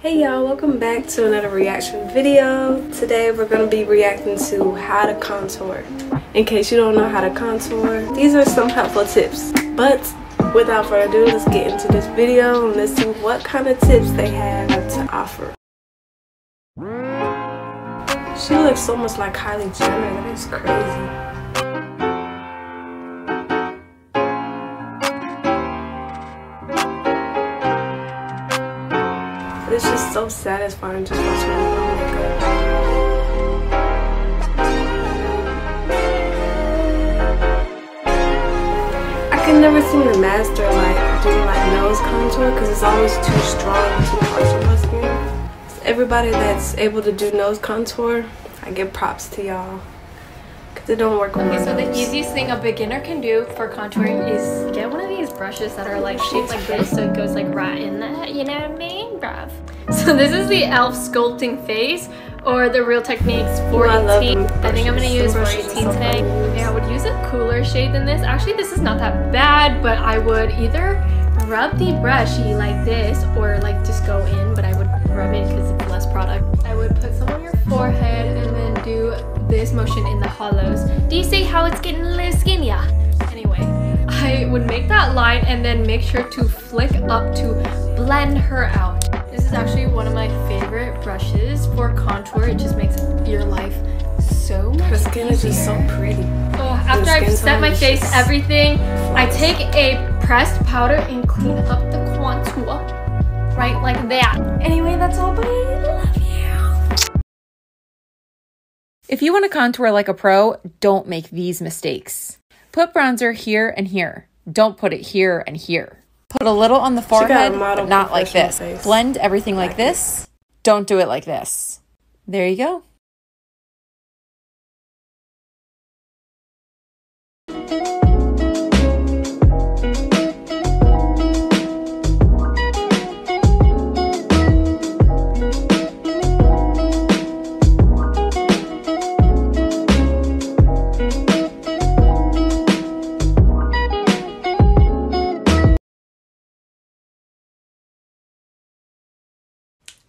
Hey y'all, welcome back to another reaction video. Today we're going to be reacting to how to contour. In case you don't know how to contour, these are some helpful tips. But without further ado, let's get into this video and let's see what kind of tips they have to offer. She looks so much like Kylie Jenner, that is crazy. It's just so satisfying just watching her makeup. I can never seem to master like doing like nose contour because it's always too strong, too harsh on my skin. So everybody that's able to do nose contour, I give props to y'all. It don't work with so the easiest thing a beginner can do for contouring is get one of these brushes that are like shaped like this, so it goes like right in there, you know what I mean, bruv? So this is the e.l.f. Sculpting Face, or the Real Techniques 418. I think I'm gonna use 418 today. Yeah, I would use a cooler shade than this. Actually, this is not that bad, but I would either rub the brushy like this or like just go in, but I would rub it because it's less product. I would put some on your forehead and then do this motion in the hollows. Do you see how it's getting a little skinnier? Anyway, I would make that line and then make sure to flick up to blend her out. This is actually one of my favorite brushes for contour. It just makes your life so much Her skin is just so pretty. Oh, after I've set my face, everything, I take a pressed powder and clean up the contour. Right like that. Anyway, that's all, but I love you. If you want to contour like a pro, don't make these mistakes. Put bronzer here and here. Don't put it here and here. Put a little on the forehead, but not like this. Face. Blend everything like this. Don't do it like this. There you go.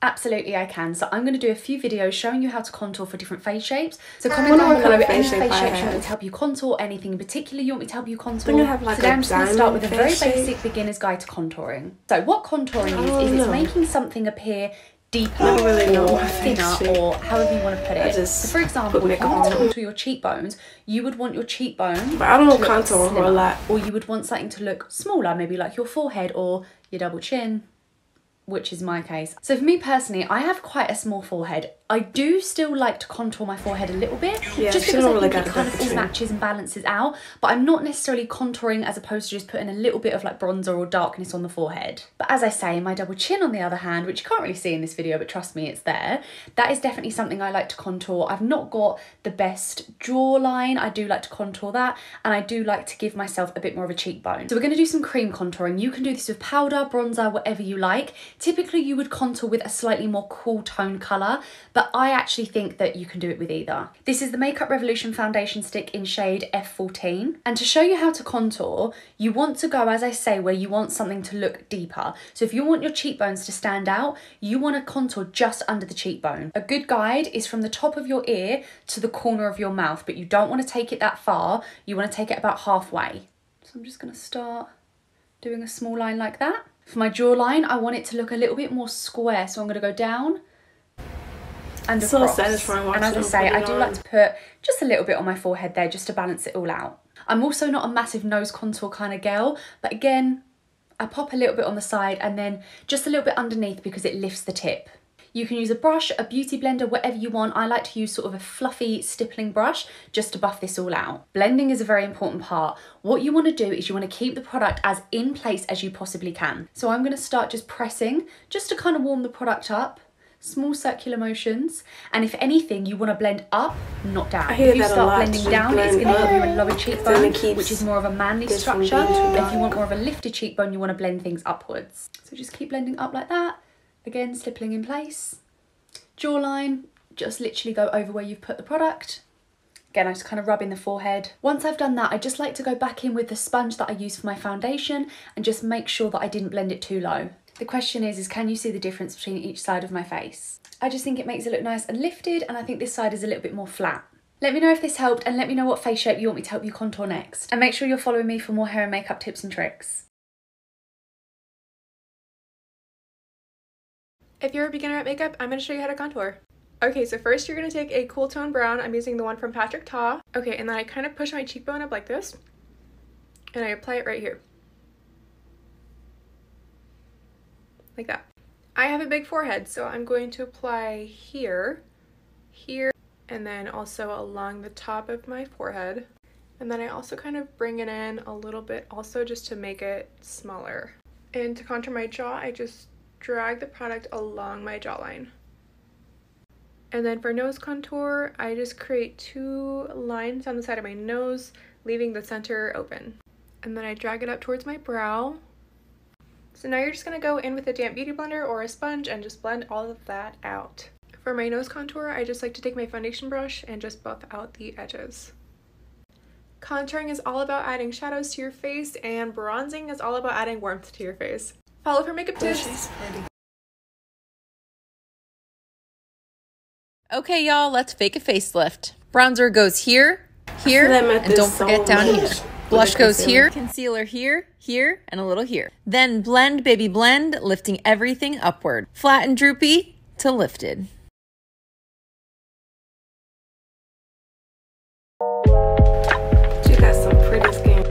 Absolutely I can. So I'm going to do a few videos showing you how to contour for different face shapes. So comment down below any face shapes you want me to help you contour, anything in particular you want me to help you contour. Today I'm just going to start with a very basic beginner's guide to contouring. So what contouring is it's making something appear deeper or thinner or however you want to put it. So for example, if you want to contour your cheekbones, you would want your cheekbone but I don't contour a lot. Or you would want something to look smaller, maybe like your forehead or your double chin, which is my case. So for me personally, I have quite a small forehead. I do still like to contour my forehead a little bit, just because I think it kind of all matches and balances out, but I'm not necessarily contouring as opposed to just putting a little bit of like bronzer or darkness on the forehead. But as I say, my double chin on the other hand, which you can't really see in this video, but trust me, it's there, that is definitely something I like to contour. I've not got the best jawline, I do like to contour that, and I do like to give myself a bit more of a cheekbone. So we're going to do some cream contouring. You can do this with powder, bronzer, whatever you like. Typically you would contour with a slightly more cool tone colour, but I actually think that you can do it with either. This is the Makeup Revolution foundation stick in shade F14. And to show you how to contour, you want to go, as I say, where you want something to look deeper. So if you want your cheekbones to stand out, you want to contour just under the cheekbone. A good guide is from the top of your ear to the corner of your mouth, but you don't want to take it that far. You want to take it about halfway. So I'm just going to start doing a small line like that. For my jawline, I want it to look a little bit more square, so I'm going to go down and across. So satisfying. And as I say, I do like to put just a little bit on my forehead there just to balance it all out. I'm also not a massive nose contour kind of girl, but again, I pop a little bit on the side and then just a little bit underneath because it lifts the tip. You can use a brush, a beauty blender, whatever you want. I like to use sort of a fluffy stippling brush just to buff this all out. Blending is a very important part. What you want to do is you want to keep the product as in place as you possibly can. So I'm going to start just pressing just to kind of warm the product up. Small circular motions, and if anything you want to blend up, not down. If you start blending down, it's going to give you a lower cheekbone, which is more of a manly structure. If you want more of a lifted cheekbone, you want to blend things upwards. So just keep blending up like that. Again, stippling in place. Jawline, just literally go over where you've put the product. Again, I just kind of rub in the forehead. Once I've done that, I just like to go back in with the sponge that I use for my foundation and just make sure that I didn't blend it too low. The question is can you see the difference between each side of my face? I just think it makes it look nice and lifted, and I think this side is a little bit more flat. Let me know if this helped, and let me know what face shape you want me to help you contour next. And make sure you're following me for more hair and makeup tips and tricks. If you're a beginner at makeup, I'm going to show you how to contour. Okay, so first you're going to take a cool tone brown. I'm using the one from Patrick Ta. Okay, and then I kind of push my cheekbone up like this, and I apply it right here. Like that. I have a big forehead, so I'm going to apply here, here, and then also along the top of my forehead. And then I also kind of bring it in a little bit also just to make it smaller. And to contour my jaw, I just drag the product along my jawline. And then for nose contour, I just create 2 lines on the side of my nose, leaving the center open. And then I drag it up towards my brow. So now you're just going to go in with a damp beauty blender or a sponge and just blend all of that out. For my nose contour, I just like to take my foundation brush and just buff out the edges. Contouring is all about adding shadows to your face, and bronzing is all about adding warmth to your face. Follow for makeup tips. Okay, y'all, let's fake a facelift. Bronzer goes here, here, and don't forget down here. Blush goes here, concealer here, here, and a little here. Then blend, baby, blend, lifting everything upward. Flat and droopy to lifted. You got some pretty skin.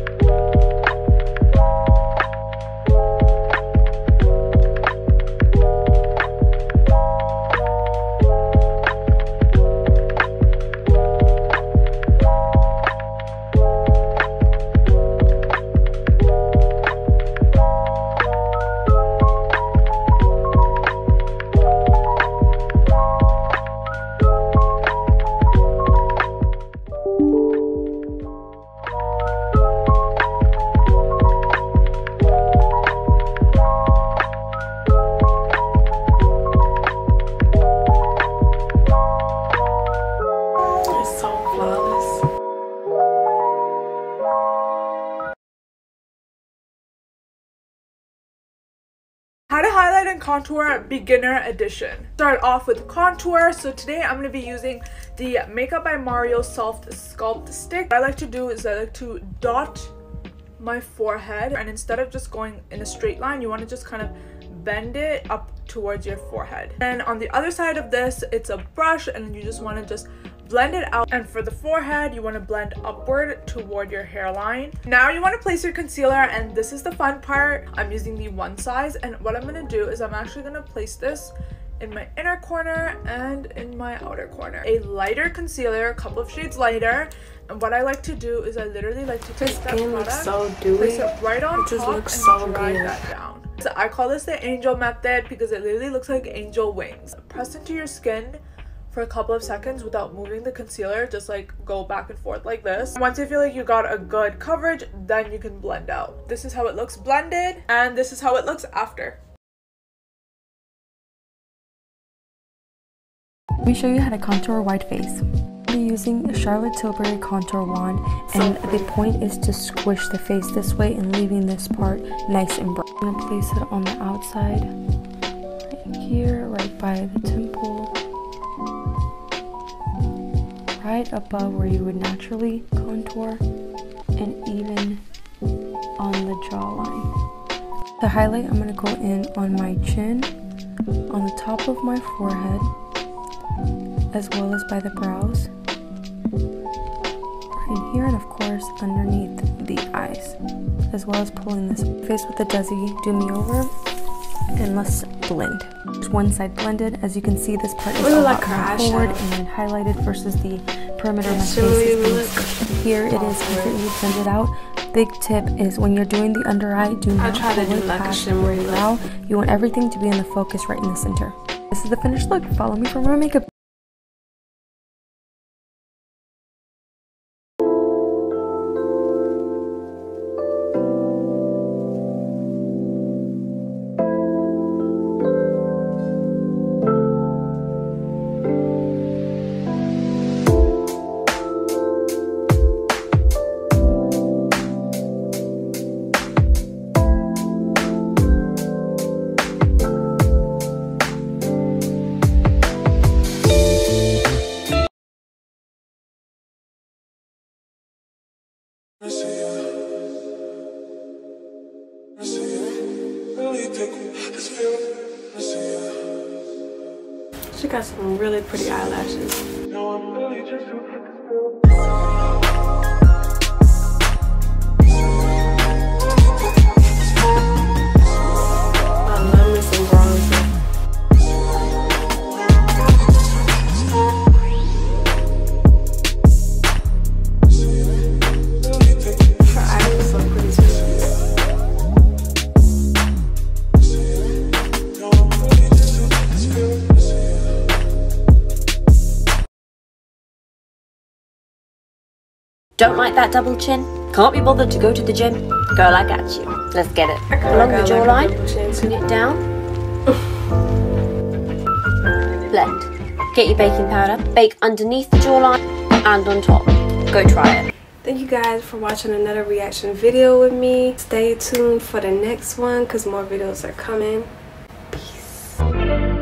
How to highlight and contour beginner edition. Start off with contour. So today I'm going to be using the Makeup by Mario Soft Sculpt Stick. What I like to do is I like to dot my forehead, and instead of just going in a straight line, you want to just kind of bend it up towards your forehead. And on the other side of this, it's a brush, and you just want to just blend it out. And for the forehead, you want to blend upward toward your hairline. Now you want to place your concealer, and this is the fun part. I'm using the one size, and what I'm going to do is I'm actually going to place this in my inner corner and in my outer corner. A lighter concealer, a couple of shades lighter. And what I like to do is I literally like to take that product, so dewy. place it right on top, looks and so drag good. that down. So I call this the angel method because it literally looks like angel wings. Press into your skin for a couple of seconds without moving the concealer. Just like go back and forth like this. Once you feel like you got a good coverage, then you can blend out. This is how it looks blended, and this is how it looks after. Let me show you how to contour a wide face. We're using a Charlotte Tilbury contour wand, and the point is to squish the face this way and leaving this part nice and bright. I'm gonna place it on the outside, right here, right by the temple, right above where you would naturally contour, and even on the jawline. To highlight, I'm gonna go in on my chin, on the top of my forehead, as well as by the brows, right here, and of course underneath the eyes, as well as pulling this face with the Desi Do Me Over, and let's blend. There's one side blended. As you can see, this part is a lot more forward and then highlighted versus the perimeter of my face. Here it is completely blended out. Big tip is when you're doing the under eye, do not pull it past the brow. You want everything to be in the focus right in the center. This is the finished look. Follow me for more makeup. She got some really pretty eyelashes. Don't like that double chin? Can't be bothered to go to the gym? Girl, I got you. Let's get it. Along the jawline, put it down. Blend. Get your baking powder. Bake underneath the jawline and on top. Go try it. Thank you guys for watching another reaction video with me. Stay tuned for the next one because more videos are coming. Peace.